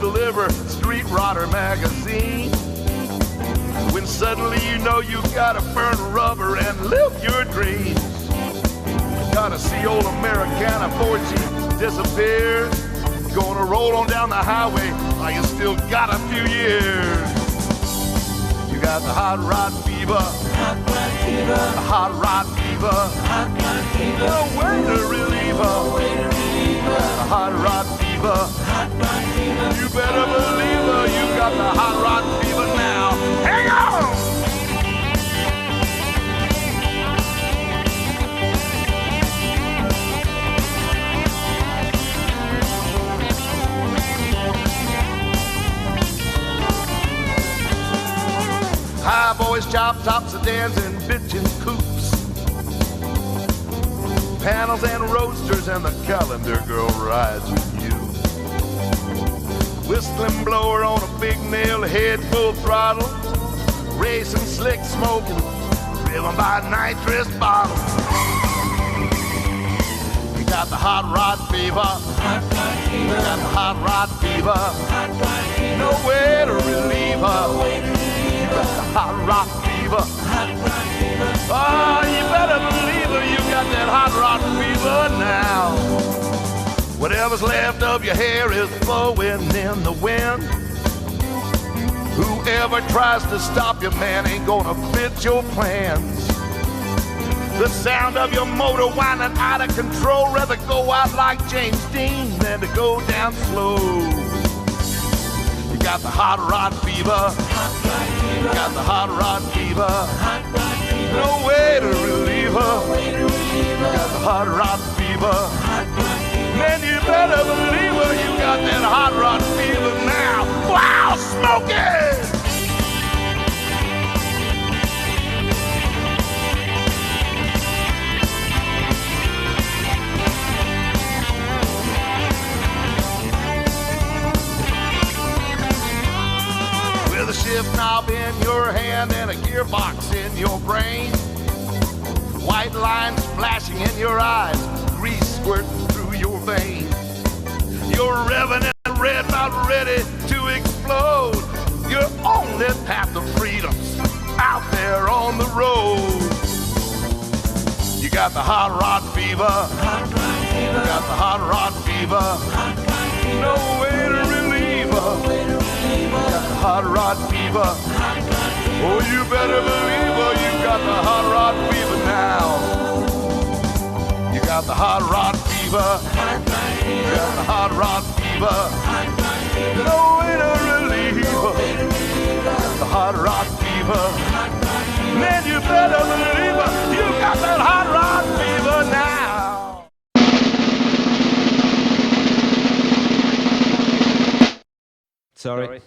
deliver Street Rodder magazine. When suddenly you know you gotta burn rubber and live your dreams. Gotta see old Americana before she disappears. Gonna roll on down the highway like you still got a few years. You got the hot rod fever, hot rod fever, the hot rod fever, hot rod fever. No way to relieve her. The hot rod fever, hot rod fever. You better believe her. You got the hot rod fever now. Hang on. High boys, chop tops, sedans, and bitchin' coupes. Panels and roadsters, and the calendar girl rides with you. Whistling blower on a big nail, head full throttle. Racing, slick smoking, driven by nitrous bottles. You got the hot rod fever. Hot rod fever. You got the hot rod fever. Hot rod fever. No way to relieve her. The hot rod fever. Hot rod fever. Oh, you better believe it, you got that hot rod fever now. Whatever's left of your hair is blowing in the wind. Whoever tries to stop you, man, ain't gonna fit your plans. The sound of your motor whining out of control. Rather go out like James Dean than to go down slow. You got the hot rod fever. Hot rod fever. You got the hot rod fever. Hot rod fever. No way to relieve her. You got the hot rod fever. Hot rod fever. Man, you better believe her. You got that hot rod fever now. Wow, smoke it! With a shift knob in your hand and a gearbox in your brain. White lines flashing in your eyes, grease squirting through your veins. You're revving and red, about ready to explode. Your only path to freedom's out there on the road. You got the hot rod fever. Hot rod fever. You got the hot rod fever. Hot rod fever. No way to relieve her. You got the hot rod fever. Hot rod fever. Oh, you better believe her. You got the hot rod fever now. You got the hot rod fever. Hot rod fever. You got the hot rod fever. Hot rod fever. No way to relieve her. You got the hot rod fever. Hot rod fever. Man, you better believe her. You got that hot rod fever now. Sorry.